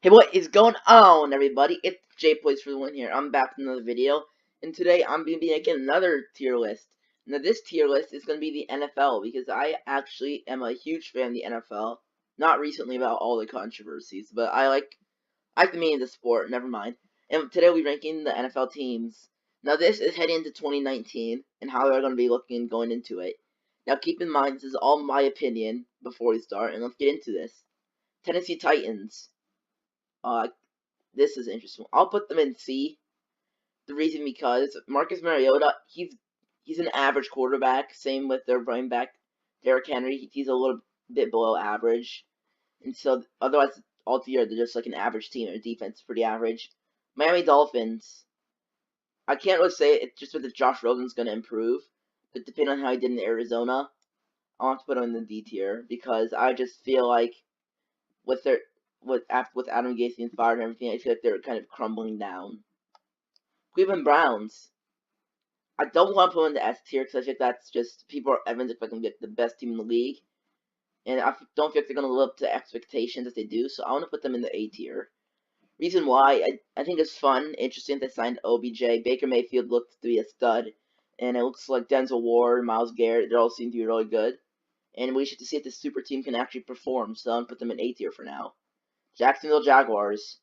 Hey, what is going on, everybody? It's Jay Plays for the Win here. I'm back with another video, and today I'm going to be making another tier list. Now, this tier list is going to be the NFL, because I actually am a huge fan of the NFL. Not recently about all the controversies, but I like the meaning of the sport, never mind. And today we're ranking the NFL teams. Now, this is heading into 2019, and how they're going to be looking going into it. Now, keep in mind, this is all my opinion before we start, and let's get into this. Tennessee Titans. This is interesting. I'll put them in C. The reason because Marcus Mariota, he's an average quarterback. Same with their running back, Derrick Henry. He's a little bit below average, and so otherwise altogether they're just like an average team. Their defense is pretty average. Miami Dolphins. I can't really say it just with if Josh Rosen's going to improve, but depending on how he did in Arizona, I want to put him in the D tier because I just feel like with Adam Gase being fired and everything, I feel like they're kind of crumbling down. Cleveland Browns. I don't want to put them in the S tier because I think that's just people are Evans expecting to get the best team in the league, and I don't think they're going to live up to expectations if they do. So I want to put them in the A tier. Reason why I think it's fun, interesting. They signed OBJ. Baker Mayfield looked to be a stud, and it looks like Denzel Ward, Myles Garrett. They all seem to be really good, and we should see if this super team can actually perform. So I'm gonna put them in A tier for now. Jacksonville Jaguars.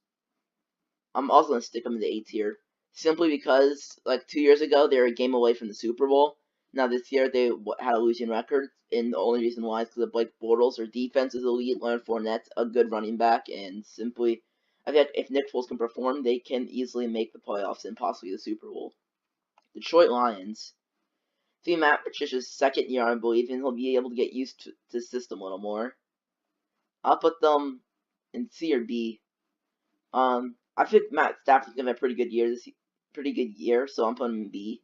I'm also going to stick them in the A tier. Simply because, like, 2 years ago, they were a game away from the Super Bowl. Now, this year, they had a losing record. And the only reason why is because of Blake Bortles. Their defense is elite. Leonard Fournette's a good running back. And simply, I think if Nick Foles can perform, they can easily make the playoffs and possibly the Super Bowl. Detroit Lions. See Matt Patricia's second year, I believe, and he'll be able to get used to the system a little more. I'll put them in C or B. I think Matt Stafford's gonna have a pretty good year, so I'm putting him in B.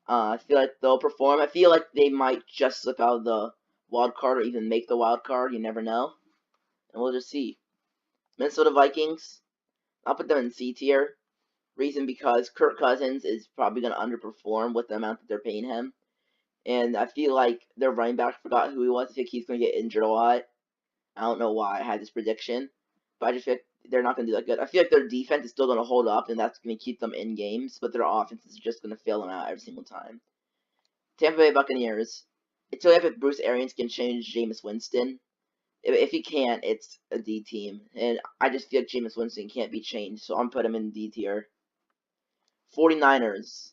I feel like they'll perform. I feel like they might just slip out of the wild card or even make the wild card. You never know, and we'll just see. Minnesota Vikings. I'll put them in C tier. Reason because Kirk Cousins is probably gonna underperform with the amount that they're paying him, and I feel like their running back forgot who he was. I think he's gonna get injured a lot. I don't know why I had this prediction, but I just feel like they're not going to do that good. I feel like their defense is still going to hold up, and that's going to keep them in games, but their offense is just going to fail them out every single time. Tampa Bay Buccaneers. It's really if Bruce Arians can change Jameis Winston. If he can't, it's a D team, and I just feel like Jameis Winston can't be changed, so I'm putting him in D tier. 49ers.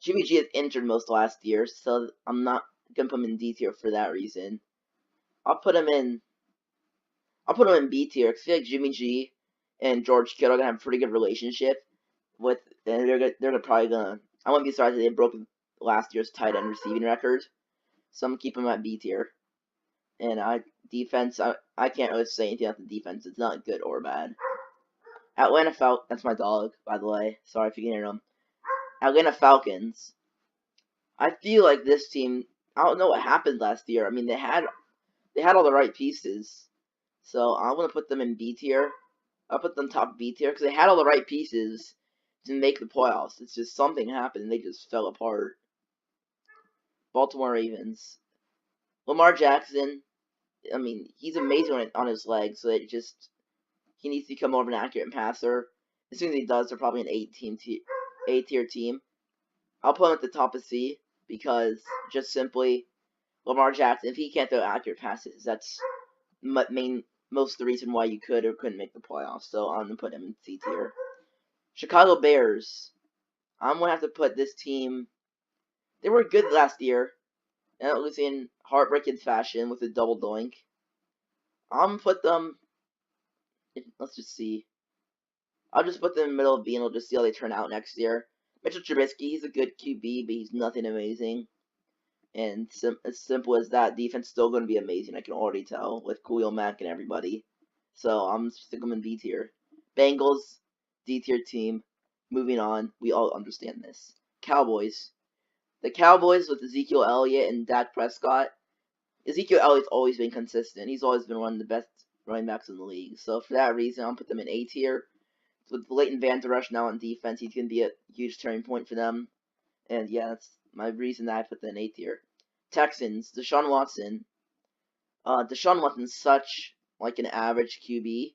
Jimmy G is injured most last year, so I'm not going to put him in D tier for that reason. I'll put him in B tier because I feel like Jimmy G and George Kittle are gonna have a pretty good relationship with, and they're probably gonna. I wouldn't be surprised if they broke last year's tight end receiving record. So I'm gonna keep them at B tier. And defense, I can't really say anything about the defense. It's not good or bad. Atlanta Falcons. That's my dog, by the way. Sorry if you can hear him. Atlanta Falcons. I feel like this team. I don't know what happened last year. I mean, they had all the right pieces. So I'm going to put them in B tier. I'll put them top B tier because they had all the right pieces to make the playoffs. It's just something happened and they just fell apart. Baltimore Ravens. Lamar Jackson, I mean, he's amazing on his legs, so he needs to become more of an accurate passer. As soon as he does, they're probably an A tier team. I'll put him at the top of C because just simply Lamar Jackson, if he can't throw accurate passes, that's most of the reason why you could or couldn't make the playoffs. So I'm going to put him in C tier. Chicago Bears. I'm going to have to put this team. They were good last year. And it was in heartbreaking fashion with a double doink. I'm going to put them. Let's just see. I'll just put them in the middle of B and we'll just see how they turn out next year. Mitchell Trubisky, he's a good QB, but he's nothing amazing. And as simple as that, defense is still going to be amazing. I can already tell with Khalil Mack and everybody. So I'm sticking them in B tier. Bengals, D tier team. Moving on, we all understand this. Cowboys. The Cowboys with Ezekiel Elliott and Dak Prescott. Ezekiel Elliott's always been consistent. He's always been one of the best running backs in the league. So for that reason, I'll put them in A tier. With Leighton Van Der Esch now on defense, he's going to be a huge turning point for them. And yeah, that's my reason that I put them in A tier. Texans, Deshaun Watson. Deshaun Watson's such like an average QB,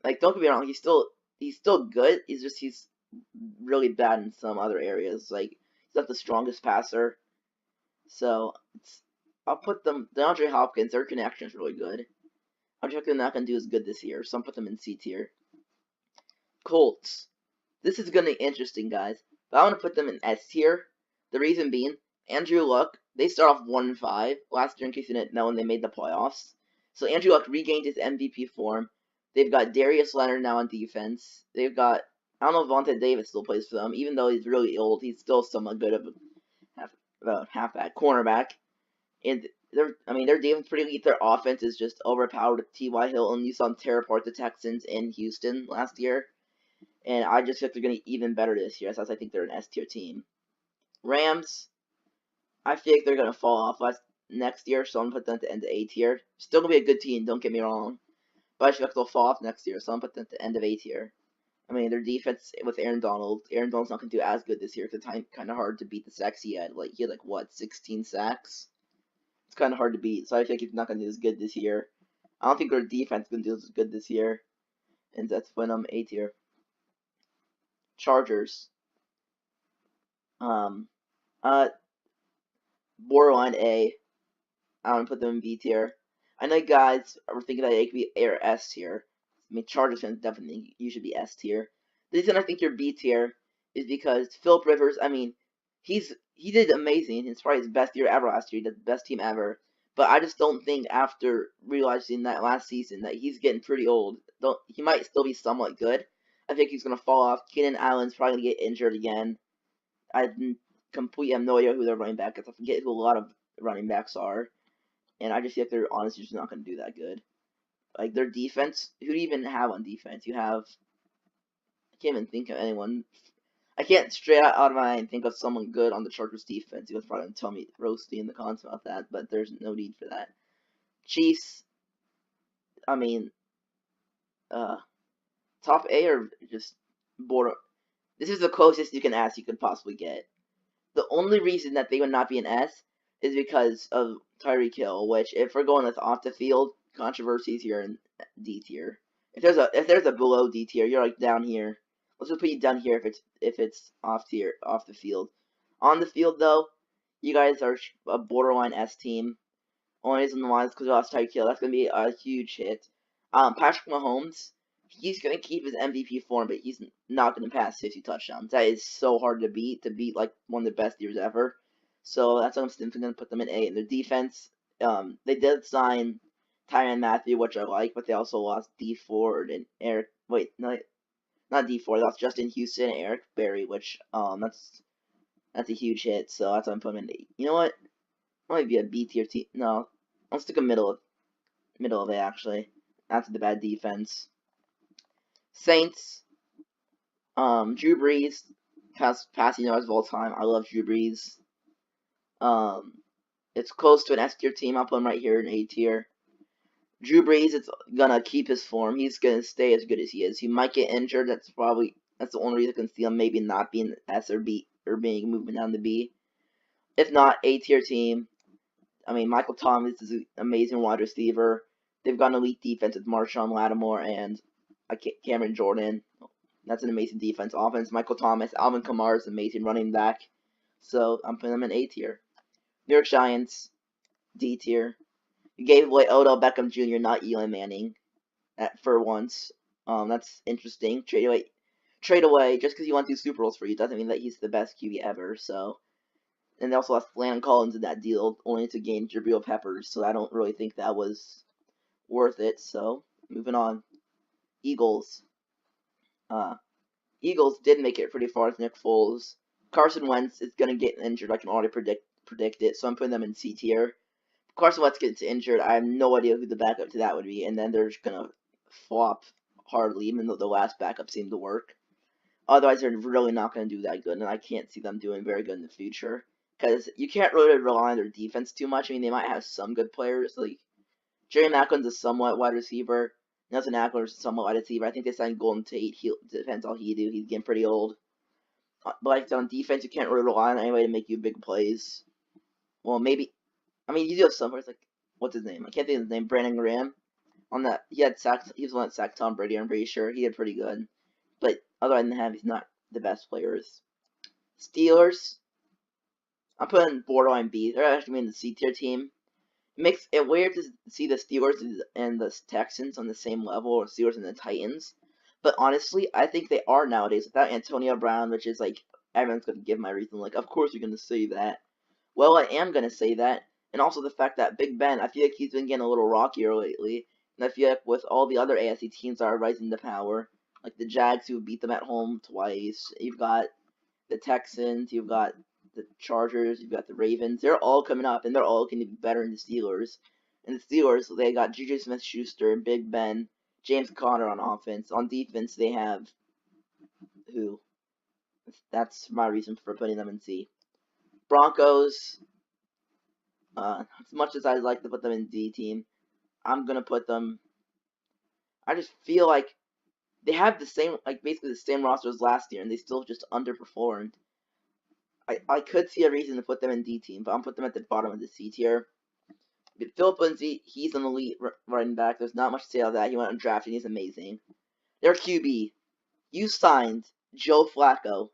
Like, don't get me wrong, he's still good. He's really bad in some other areas. Like, he's not the strongest passer. So I'll put them. DeAndre Hopkins, their connection is really good. I'm just not gonna do as good this year, so I'll put them in C tier. Colts. This is gonna be interesting, guys. But I want to put them in S tier. The reason being, Andrew Luck. They start off 1-5 last year. In case you didn't know, when they made the playoffs. So Andrew Luck regained his MVP form. They've got Darius Leonard now on defense. They've got, I don't know if Vontae Davis still plays for them. Even though he's really old, he's still somewhat good of a halfback, cornerback. And their defense pretty elite. Their offense is just overpowered with T.Y. Hilton. You saw them tear apart the Texans in Houston last year. And I just think they're going to be even better this year. So I think they're an S-tier team. Rams, I feel like they're going to fall off next year. So I'm going to put them at the end of A tier. Still going to be a good team, don't get me wrong. But I feel like they'll fall off next year. So I'm going to put them at the end of A tier. I mean, their defense with Aaron Donald's not going to do as good this year. Because it's kind of hard to beat the sacks he had. He had, what, 16 sacks? It's kind of hard to beat, so I feel like he's not going to do as good this year. I don't think their defense is going to do as good this year, and that's when I'm A tier. Chargers. Borderline A. I want to put them in B tier. I know guys are thinking that they could be A or S tier. I mean, Chargers fans definitely think you should be S tier. The reason I think you're B tier is because Philip Rivers, I mean, he did amazing. It's probably his best year ever last year. He did the best team ever. But I just don't think after realizing that last season that he's getting pretty old. He might still be somewhat good. I think he's gonna fall off. Keenan Allen's probably gonna get injured again. I completely have no idea who their running back is. I forget who a lot of running backs are. And I just feel like they're honestly just not gonna do that good. Like their defense, who do you even have on defense? I can't even think of anyone. I can't straight out of my mind think of someone good on the Chargers defense. You guys probably tell me roasty in the comments about that, but there's no need for that. Chiefs, I mean, top A or just border. This is the closest you could possibly get. The only reason that they would not be an S is because of Tyreek Hill, which if we're going with off the field controversies, you're in D tier. If there's a below D tier, you're down here. Let's just put you down here if it's off the field. On the field though, you guys are a borderline S team. Only reason why is because we lost Tyreek Hill. That's gonna be a huge hit. Patrick Mahomes, he's gonna keep his MVP form, but he's not gonna pass 50 touchdowns. That is so hard to beat like one of the best years ever. So that's why I'm simply gonna put them in A. And their defense, they did sign Tyrann Mathieu, which I like, but they also lost D Ford and Eric. Wait, no, not D Ford. That's Justin Houston and Eric Berry, which that's a huge hit. So that's why I'm putting them in A. You know what? Might be a B tier team. No, I'll stick a middle of A actually. That's the bad defense. Saints. Drew Brees, passing yards of all time. I love Drew Brees. It's close to an S tier team. I'll put him right here in A tier. Drew Brees, it's gonna keep his form. He's gonna stay as good as he is. He might get injured. That's the only reason I can see him maybe not being S or B or being moving down to B. If not, A tier team. I mean, Michael Thomas is an amazing wide receiver. They've got an elite defense with Marshawn Lattimore and Cameron Jordan. That's an amazing defense. Offense, Michael Thomas. Alvin Kamara is an amazing running back. So I'm putting them in A tier. New York Giants, D tier. You gave away Odell Beckham Jr., not Eli Manning, for once. That's interesting. Trade away just because you want to do Super Bowls for you doesn't mean that he's the best QB ever. So, and they also lost Landon Collins in that deal only to gain Jabril Peppers. So I don't really think that was worth it. So moving on, Eagles. Eagles did make it pretty far with Nick Foles. Carson Wentz is gonna get injured. I can already predict it. So I'm putting them in C tier. Carson Wentz gets injured. I have no idea who the backup to that would be, and then they're just gonna flop hardly, even though the last backup seemed to work. Otherwise, they're really not gonna do that good, and I can't see them doing very good in the future because you can't really rely on their defense too much. I mean, they might have some good players, like Jerry Macklin's a somewhat wide receiver. Nelson Aguilar's a somewhat wide receiver. I think they signed Golden Tate. He depends all he do. He's getting pretty old. But like on defense, you can't really rely on anybody to make you big plays. Well, maybe. I mean, you do have some players like what's his name? I can't think of his name. Brandon Graham. On that, he was the one that sacked Tom Brady. I'm pretty sure he did pretty good. But other than that, he's not the best players. Steelers, I'm putting borderline B. They're actually in the C tier team. It makes it weird to see the Steelers and the Texans on the same level, or Steelers and the Titans. But honestly, I think they are nowadays without Antonio Brown, which is like everyone's gonna give my reason. Like, of course you're gonna say that. Well, I am gonna say that, and also the fact that Big Ben, I feel like he's been getting a little rockier lately, and I feel like with all the other AFC teams that are rising to power, like the Jags who beat them at home twice, you've got the Texans, you've got the Chargers, you've got the Ravens. They're all coming up, and they're all going to be better than the Steelers. And the Steelers, they got Juju Smith-Schuster, Big Ben, James Conner on offense. On defense, they have who? That's my reason for putting them in C. Broncos, as much as I'd like to put them in D team, I'm gonna put them. I just feel like they have the same, like basically the same roster as last year, and they still just underperformed. I could see a reason to put them in D team, but I'm put them at the bottom of the C tier. But Philip Lindsay, he's an elite running back. There's not much to say about that. He went undrafted. He's amazing. Their QB, you signed Joe Flacco.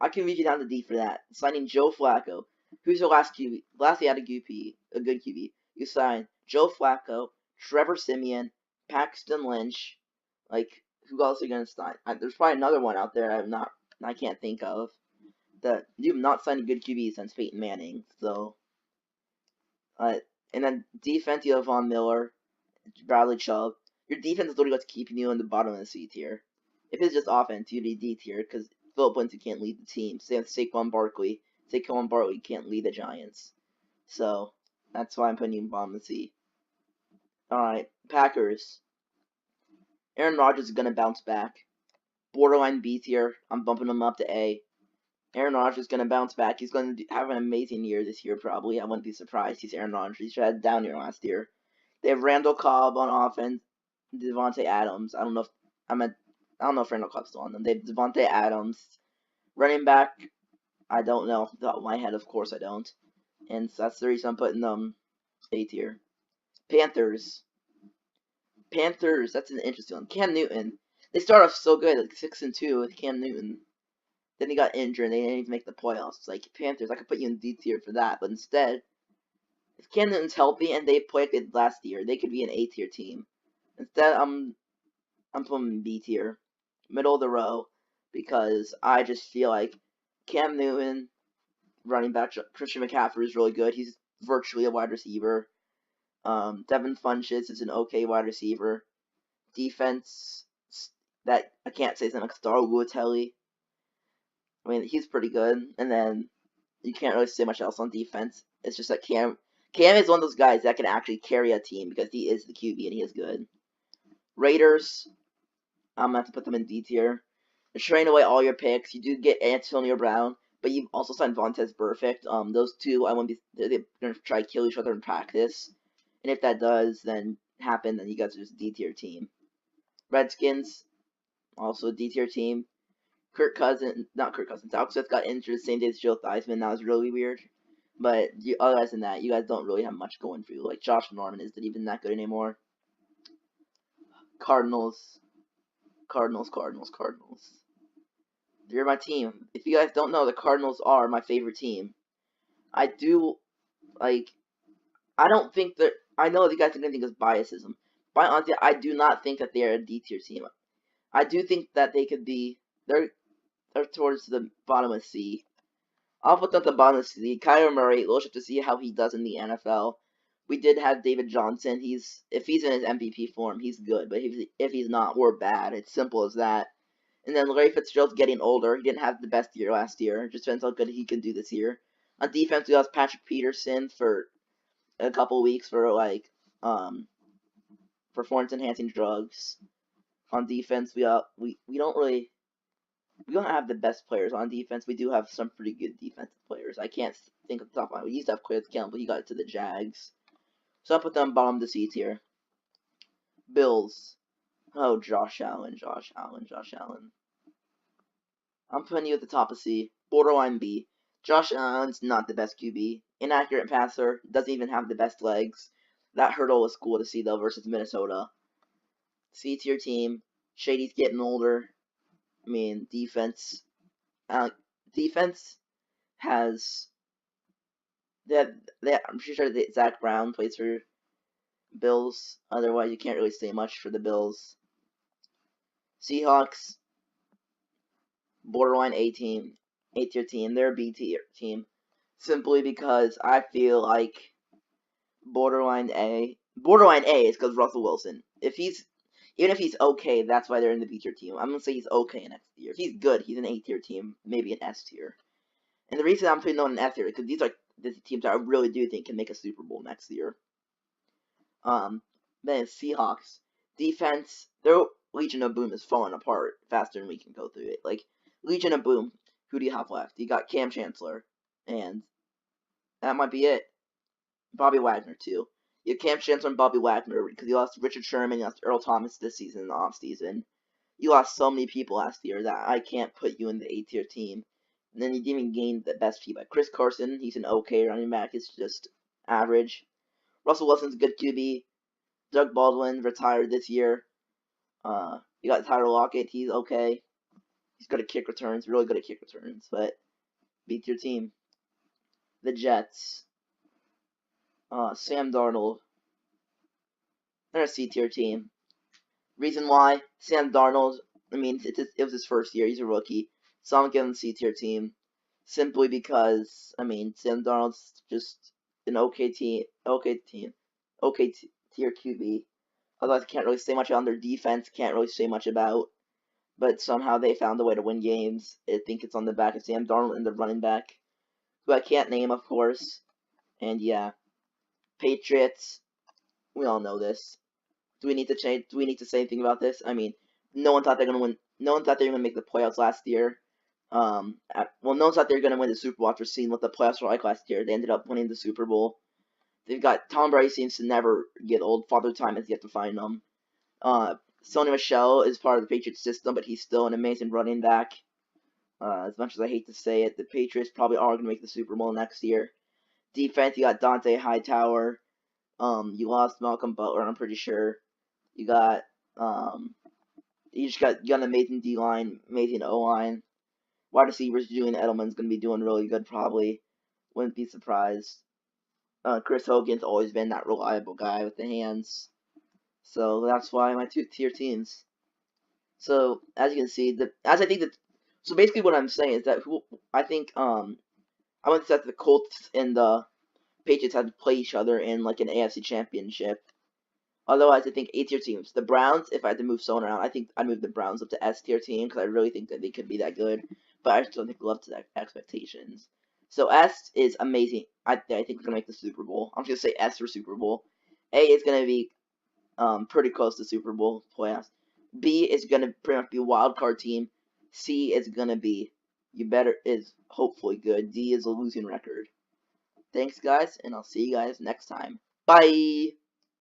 I can read you down to D for that. Signing Joe Flacco. Who's your last QB? Last he had a good QB. You signed Joe Flacco, Trevor Siemian, Paxton Lynch. Like, who else are you gonna sign? There's probably another one out there I can't think of. That you've not signed a good QB since Peyton Manning. So, and then defense, you have Von Miller, Bradley Chubb. Your defense is literally what's keeping you in the bottom of the C tier. If it's just offense, you'd be D tier because Philip Lindsay can't lead the team. Same with Saquon Barkley. Saquon Barkley can't lead the Giants. So, that's why I'm putting you in bottom of the C. Alright, Packers. Aaron Rodgers is going to bounce back. Borderline B tier. I'm bumping him up to A. Aaron Rodgers is going to bounce back. He's going to have an amazing year this year, probably. I wouldn't be surprised. He's Aaron Rodgers. He had a down year last year. They have Randall Cobb on offense. Devontae Adams. I don't know if Randall Cobb's still on them. They have Devontae Adams. Running back, I don't know off the top of my head. Of course I don't. And so that's the reason I'm putting them A tier. Panthers. That's an interesting one. Cam Newton. They start off so good, like 6-2 with Cam Newton. Then he got injured and they didn't even make the playoffs. It's like, Panthers, I could put you in D tier for that. But instead, if Cam Newton's healthy and they played good last year, they could be an A tier team. Instead, I'm putting them in B tier. Middle of the row. Because I just feel like Cam Newton, running back, Christian McCaffrey is really good. He's virtually a wide receiver. Devin Funchess is an okay wide receiver. Defense, that I can't say is like Star Luatelli. I mean, he's pretty good. And then you can't really say much else on defense. It's just that Cam is one of those guys that can actually carry a team because he is the QB and he is good. Raiders, I'm gonna have to put them in D tier. They're trading away all your picks. You do get Antonio Brown, but you've also signed Vontaze Burfict. Those two, they're gonna try to kill each other in practice. And if that does then happen, then you guys are just a D tier team. Redskins, also a D tier team. Alex Smith got injured the same day as Joe Theismann. That was really weird. But other than that, you guys don't really have much going for you. Like, Josh Norman isn't even that good anymore. Cardinals. They're my team. If you guys don't know, the Cardinals are my favorite team. I don't think that, I know you guys are going to think it's biasism. But honestly, I do not think that they are a D tier team. I do think that they could be, they're towards the bottom of C. I'll put them at the bottom of C. Kyler Murray, we'll have to see how he does in the NFL. We did have David Johnson. If he's in his MVP form, he's good. But if he's not, we're bad. It's simple as that. And then Larry Fitzgerald's getting older. He didn't have the best year last year. It just depends how good he can do this year. On defense, we lost Patrick Peterson for a couple weeks for performance-enhancing drugs. On defense, we don't have the best players on defense. We do have some pretty good defensive players. I can't think of the top line. We used to have Cliff Campbell. He got it to the Jags. So I'll put them bottom of the C tier. Bills. Oh, Josh Allen. I'm putting you at the top of C. Borderline B. Josh Allen's not the best QB. Inaccurate passer. Doesn't even have the best legs. That hurdle was cool to see though versus Minnesota. C tier team. Shady's getting older. I mean, defense. Defense has that. I'm pretty sure that Zach Brown plays for Bills. Otherwise, you can't really say much for the Bills. Seahawks, borderline A team, A tier team. They're a B tier team, simply because I feel like borderline A is because Russell Wilson. Even if he's okay, that's why they're in the B tier team. I'm gonna say he's okay next year. If he's good, he's an A tier team, maybe an S tier. And the reason I'm putting them in S tier is because these are the teams that I really do think can make a Super Bowl next year. Then Seahawks defense, their Legion of Boom is falling apart faster than we can go through it. Like Legion of Boom, who do you have left? You got Cam Chancellor, and that might be it. Bobby Wagner too. You have Cam Chancellor and Bobby Wagner because you lost Richard Sherman, you lost Earl Thomas this season in the off season. You lost so many people last year that I can't put you in the A tier team. And then you didn't even gain the best people. Chris Carson, he's an okay running back. It's just average. Russell Wilson's a good QB. Doug Baldwin retired this year. You got Tyler Lockett. He's okay. He's good at kick returns. Really good at kick returns. But beat your team. The Jets. Sam Darnold. They're a C tier team. Reason why? Sam Darnold. I mean, it was his first year. He's a rookie. So I'm giving C tier team. Simply because, I mean, Sam Darnold's just an okay team. Okay tier QB. Otherwise, I can't really say much on their defense. Can't really say much about. But somehow they found a way to win games. I think it's on the back of Sam Darnold and the running back, who I can't name, of course. And yeah, Patriots. We all know this. Do we need to change? Do we need to say anything about this? I mean, no one thought they're gonna win. No one thought they were gonna make the playoffs last year. No one thought they were gonna win the Super Bowl after seeing what the playoffs were like last year. They ended up winning the Super Bowl. They've got Tom Brady seems to never get old. Father Time has yet to find them. Sony Michel is part of the Patriots system, but he's still an amazing running back. As much as I hate to say it, the Patriots probably are going to make the Super Bowl next year. Defense, you got Dante Hightower. You lost Malcolm Butler, I'm pretty sure. You got you got an amazing D line, amazing O line. Wide receivers, Julian Edelman's going to be doing really good, probably. Wouldn't be surprised. Chris Hogan's always been that reliable guy with the hands. So that's why my two tier teams. So as you can see, so basically what I'm saying is that I think I went that the Colts and the Patriots had to play each other in like an AFC Championship. Otherwise, I think A tier teams. The Browns, if I had to move someone around, I think I'd move the Browns up to S tier team because I really think that they could be that good. But I just don't think they'll up to that expectations. So S is amazing. I think we're gonna make the Super Bowl. I'm just gonna say S for Super Bowl. A is gonna be pretty close to Super Bowl playoffs. B is gonna pretty much be a wild card team. C is gonna be is hopefully good. D is a losing record. Thanks guys, and I'll see you guys next time. Bye.